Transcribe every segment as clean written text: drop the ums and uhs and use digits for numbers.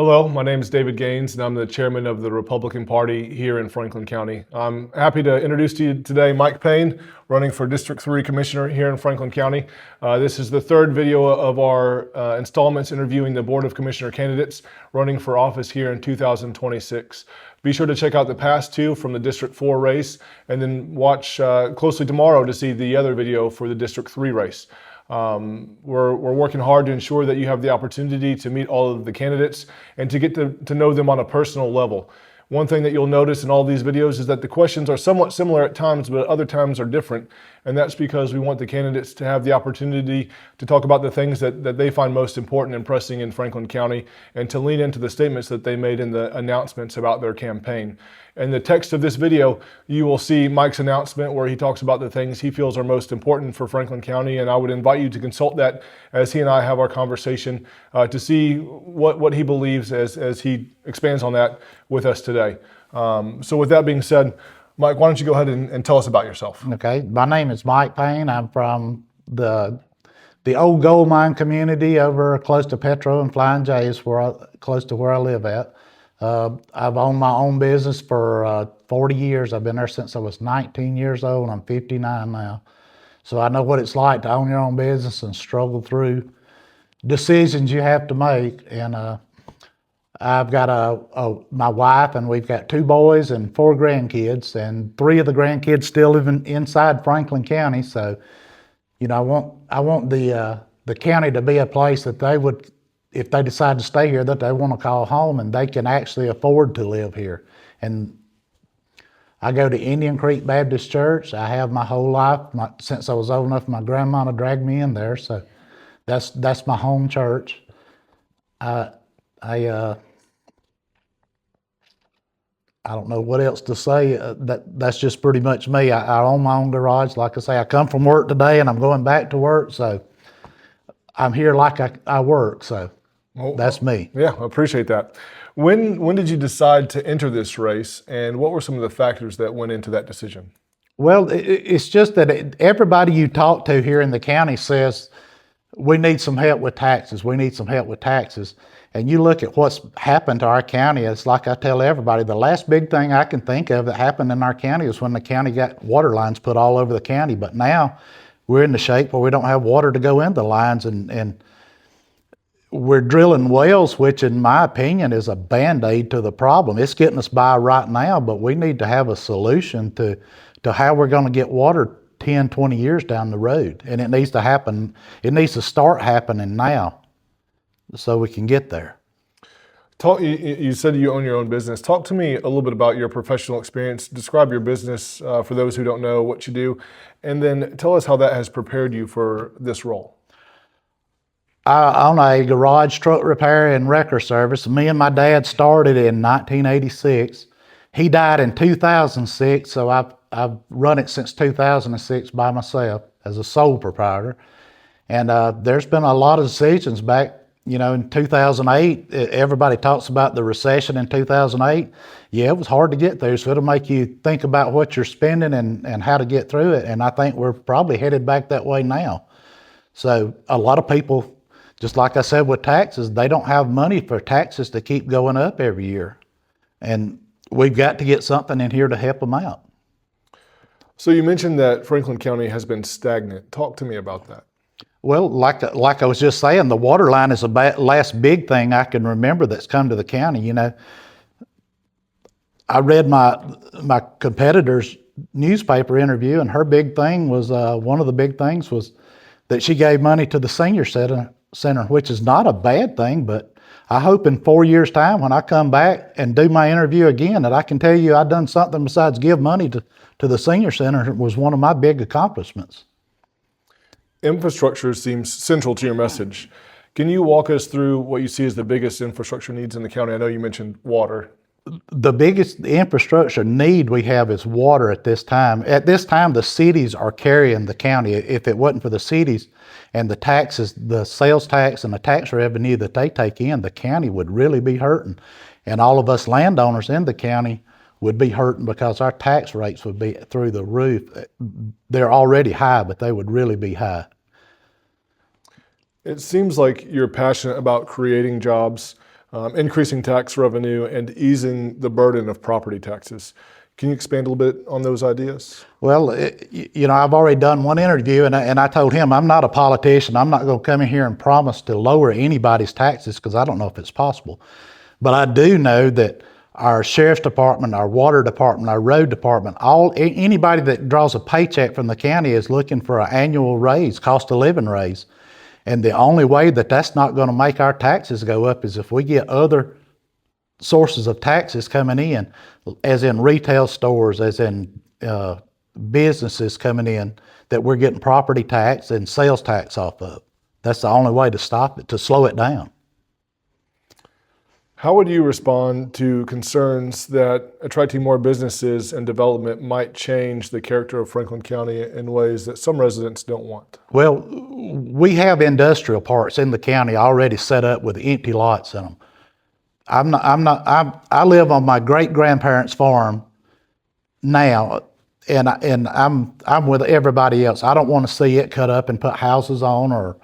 Hello, my name is David Gaines, and I'm the chairman of the Republican Party here in Franklin County. I'm happy to introduce to you today Mike Payne, running for District 3 Commissioner here in Franklin County. This is the third video of our installments interviewing the Board of Commissioner candidates running for office here in 2026. Be sure to check out the past two from the District 4 race, and then watch closely tomorrow to see the other video for the District 3 race. We're working hard to ensure that you have the opportunity to meet all of the candidates and to get to know them on a personal level. One thing that you'll notice in all these videos is that the questions are somewhat similar at times, but other times are different. And that's because we want the candidates to have the opportunity to talk about the things that they find most important and pressing in Franklin County, and to lean into the statements that they made in the announcements about their campaign. In the text of this video, you will see Mike's announcement where he talks about the things he feels are most important for Franklin County, and I would invite you to consult that as he and I have our conversation to see what he believes as he expands on that with us today. So with that being said, Mike, why don't you go ahead and tell us about yourself? Okay, my name is Mike Payne. I'm from the old gold mine community over close to Petro and Flying J's, close to where I live at. I've owned my own business for 40 years. I've been there since I was 19 years old. I'm 59 now. So I know what it's like to own your own business and struggle through decisions you have to make. And I've got my wife, and we've got 2 boys and 4 grandkids, and 3 of the grandkids still living inside Franklin County. So, you know, I want the county to be a place that they would, if they decide to stay here, that they want to call home, and they can actually afford to live here. And I go to Indian Creek Baptist Church. I have my whole life, since I was old enough. My grandma dragged me in there, so that's my home church. I don't know what else to say. That's just pretty much me. I own my own garage. Like I say, I come from work today, and I'm going back to work, so I'm here like I work. So. Well, that's me. Yeah, I appreciate that. When did you decide to enter this race, and what were some of the factors that went into that decision? Well, it's just that everybody you talk to here in the county says, we need some help with taxes. We need some help with taxes. And you look at what's happened to our county, it's like I tell everybody, the last big thing I can think of that happened in our county is when the county got water lines put all over the county. But now we're in the shape where we don't have water to go in the lines, and we're drilling wells, which in my opinion is a Band-Aid to the problem. It's getting us by right now, but we need to have a solution to how we're going to get water 10, 20 years down the road. And it needs to happen. It needs to start happening now so we can get there. You said you own your own business. Talk to me a little bit about your professional experience. Describe your business for those who don't know what you do, and then tell us how that has prepared you for this role. I own a garage truck repair and wrecker service. Me and my dad started in 1986. He died in 2006, so I've run it since 2006 by myself as a sole proprietor. And there's been a lot of decisions back, you know, in 2008. Everybody talks about the recession in 2008. Yeah, it was hard to get through, so it'll make you think about what you're spending and how to get through it. And I think we're probably headed back that way now. So a lot of people, just like I said with taxes, they don't have money for taxes to keep going up every year. And we've got to get something in here to help them out. So you mentioned that Franklin County has been stagnant. Talk to me about that. Well, like I was just saying, the water line is the last big thing I can remember that's come to the county. You know, I read my competitor's newspaper interview, and her big thing was, one of the big things was that she gave money to the senior center, which is not a bad thing, but I hope in 4 years' time when I come back and do my interview again that I can tell you I've done something besides give money to the senior center. It was one of my big accomplishments. Infrastructure seems central to your message. Can you walk us through what you see as the biggest infrastructure needs in the county? I know you mentioned water. The biggest infrastructure need we have is water at this time. At this time, the cities are carrying the county. If it wasn't for the cities and the taxes, the sales tax and the tax revenue that they take in, the county would really be hurting. And all of us landowners in the county would be hurting because our tax rates would be through the roof. They're already high, but they would really be high. It seems like you're passionate about creating jobs. increasing tax revenue, and easing the burden of property taxes. Can you expand a little bit on those ideas? Well, I've already done one interview, and I told him I'm not a politician. I'm not going to come in here and promise to lower anybody's taxes because I don't know if it's possible. But I do know that our sheriff's department, our water department, our road department, anybody that draws a paycheck from the county is looking for an annual raise, cost of living raise. And the only way that that's not going to make our taxes go up is if we get other sources of taxes coming in, as in retail stores, as in businesses coming in, that we're getting property tax and sales tax off of. That's the only way to stop it, to slow it down. How would you respond to concerns that attracting more businesses and development might change the character of Franklin County in ways that some residents don't want? Well, we have industrial parks in the county already set up with empty lots in them. I live on my great-grandparents' farm now, and I'm with everybody else. I don't want to see it cut up and put houses on, or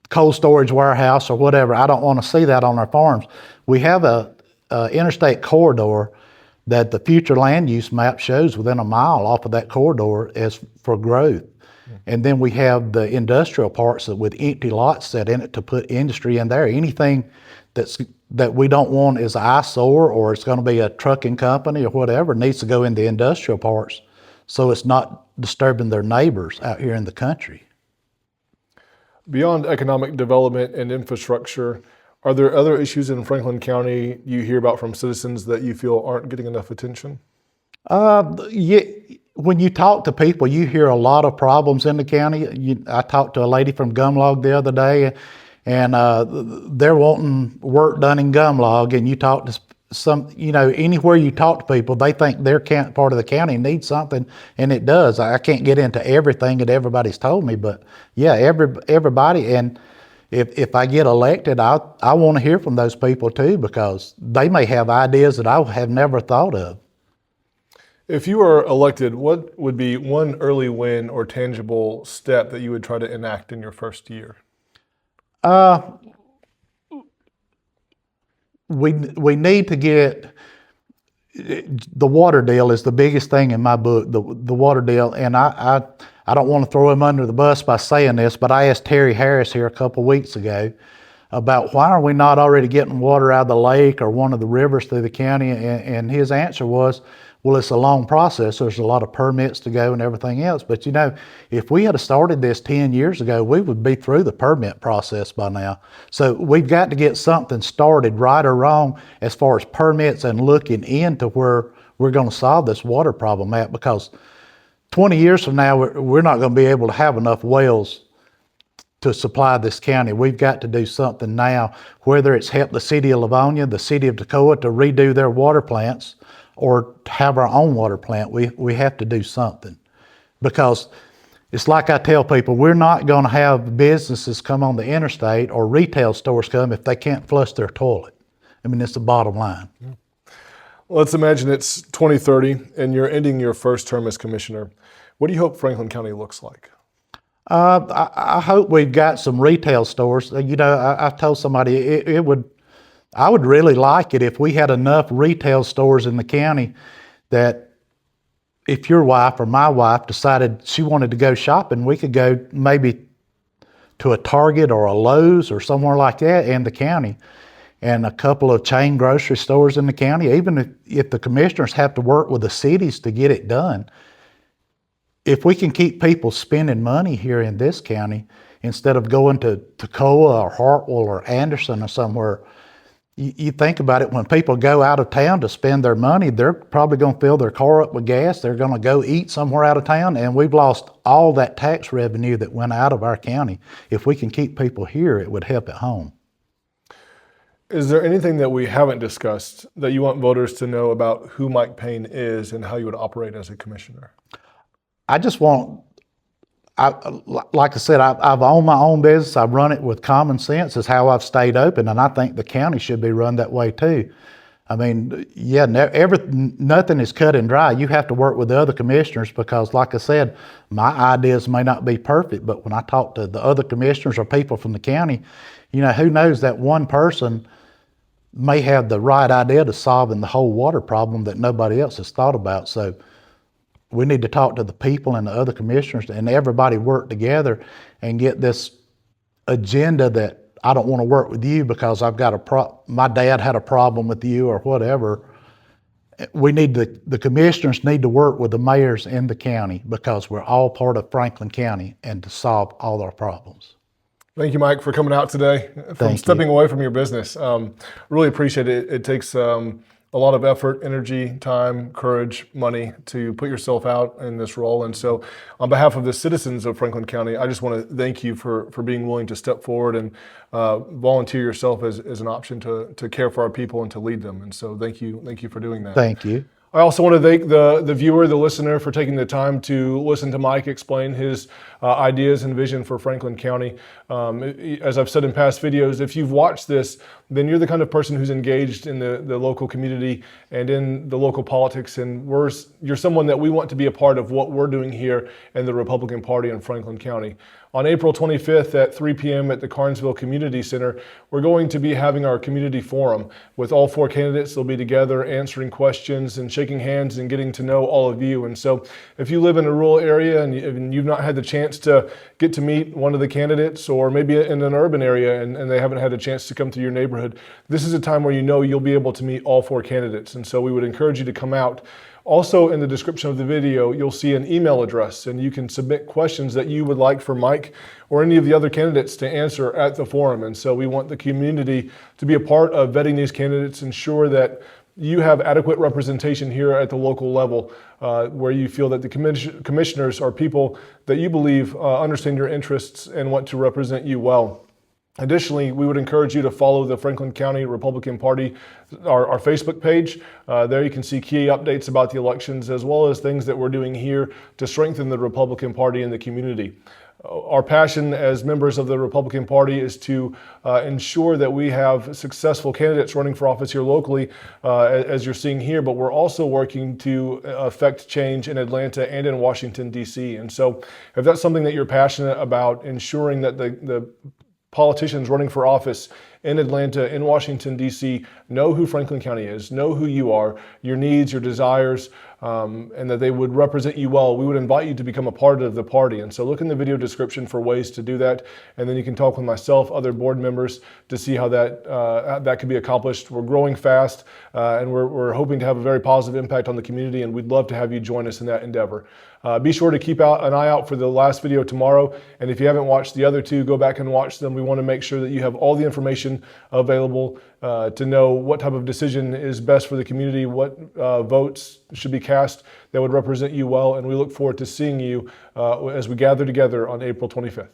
cold storage warehouse or whatever. I don't want to see that on our farms. We have a interstate corridor that the future land use map shows within a mile off of that corridor as for growth. And then we have the industrial parks with empty lots set in it to put industry in there. Anything that we don't want is an eyesore, or it's going to be a trucking company or whatever, needs to go in the industrial parks so it's not disturbing their neighbors out here in the country. Beyond economic development and infrastructure, are there other issues in Franklin County you hear about from citizens that you feel aren't getting enough attention? Yeah, when you talk to people, you hear a lot of problems in the county. I talked to a lady from Gumlog the other day, and they're wanting work done in Gumlog, and you talk to anywhere you talk to people, they think their part of the county needs something, and it does. I can't get into everything that everybody's told me, but yeah, everybody. And if I get elected, I want to hear from those people too, because they may have ideas that I have never thought of. If you were elected, what would be one early win or tangible step that you would try to enact in your first year? We need to get the water deal is the biggest thing in my book, the water deal. And I don't want to throw him under the bus by saying this, but I asked Terry Harris here a couple of weeks ago about why are we not already getting water out of the lake or one of the rivers through the county, and his answer was, well, it's a long process. There's a lot of permits to go and everything else. But if we had started this 10 years ago, we would be through the permit process by now. So we've got to get something started, right or wrong, as far as permits and looking into where we're going to solve this water problem at, because 20 years from now, we're not going to be able to have enough wells to supply this county. We've got to do something now, whether it's help the city of Livonia, the city of Toccoa to redo their water plants, or have our own water plant. We have to do something, because it's like I tell people, we're not going to have businesses come on the interstate or retail stores come if they can't flush their toilet. I mean, it's the bottom line. Well, let's imagine it's 2030 and you're ending your first term as commissioner. What do you hope Franklin County looks like? I hope we've got some retail stores. I've told somebody I would really like it if we had enough retail stores in the county that if your wife or my wife decided she wanted to go shopping, we could go maybe to a Target or a Lowe's or somewhere like that in the county, and a couple of chain grocery stores in the county. Even if the commissioners have to work with the cities to get it done, if we can keep people spending money here in this county instead of going to Toccoa or Hartwell or Anderson or somewhere. You think about it, when people go out of town to spend their money, they're probably going to fill their car up with gas. They're going to go eat somewhere out of town, and we've lost all that tax revenue that went out of our county. If we can keep people here, it would help at home. Is there anything that we haven't discussed that you want voters to know about who Mike Payne is and how you would operate as a commissioner? I just want, like I said, I've owned my own business. I've run it with common sense is how I've stayed open, and I think the county should be run that way too. I mean, yeah, nothing is cut and dry. You have to work with the other commissioners because, like I said, my ideas may not be perfect, but when I talk to the other commissioners or people from the county, You know, who knows, that one person may have the right idea to solving the whole water problem that nobody else has thought about. So we need to talk to the people and the other commissioners and everybody work together and get this agenda that I don't want to work with you because I've got my dad had a problem with you or whatever. We need the commissioners need to work with the mayors in the county because we're all part of Franklin County and to solve all our problems. Thank you, Mike, for coming out today, from stepping away from your business. Really appreciate it. It takes a lot of effort, energy, time, courage, money to put yourself out in this role. And so on behalf of the citizens of Franklin County, I just want to thank you for being willing to step forward and volunteer yourself as an option to care for our people and to lead them. And so thank you for doing that. Thank you. I also want to thank the viewer, the listener, for taking the time to listen to Mike explain his ideas and vision for Franklin County. As I've said in past videos, if you've watched this, then you're the kind of person who's engaged in the local community and in the local politics, and you're someone that we want to be a part of what we're doing here in the Republican Party in Franklin County. On April 25th at 3 p.m. at the Carnesville Community Center, we're going to be having our community forum with all 4 candidates. They'll be together answering questions and shaking hands and getting to know all of you. And so if you live in a rural area and you've not had the chance to get to meet one of the candidates, or maybe in an urban area and they haven't had a chance to come to your neighborhood, this is a time where you'll be able to meet all 4 candidates. And so we would encourage you to come out. Also, in the description of the video, you'll see an email address, and you can submit questions that you would like for Mike or any of the other candidates to answer at the forum. And so we want the community to be a part of vetting these candidates, ensure that you have adequate representation here at the local level, where you feel that the commissioners are people that you believe understand your interests and want to represent you well. Additionally, we would encourage you to follow the Franklin County Republican Party, our Facebook page. There you can see key updates about the elections, as well as things that we're doing here to strengthen the Republican Party in the community. Our passion as members of the Republican Party is to ensure that we have successful candidates running for office here locally, as you're seeing here, but we're also working to affect change in Atlanta and in Washington, D.C. And so if that's something that you're passionate about, ensuring that the politicians running for office in Atlanta, in Washington, D.C., know who Franklin County is, know who you are, your needs, your desires, and that they would represent you well, we would invite you to become a part of the party. And so look in the video description for ways to do that, and then you can talk with myself, other board members, to see how that can be accomplished. We're growing fast, and we're hoping to have a very positive impact on the community, and we'd love to have you join us in that endeavor. Be sure to keep an eye out for the last video tomorrow, and if you haven't watched the other 2, go back and watch them. We want to make sure that you have all the information available to know what type of decision is best for the community, what votes should be cast that would represent you well, and we look forward to seeing you as we gather together on April 25th.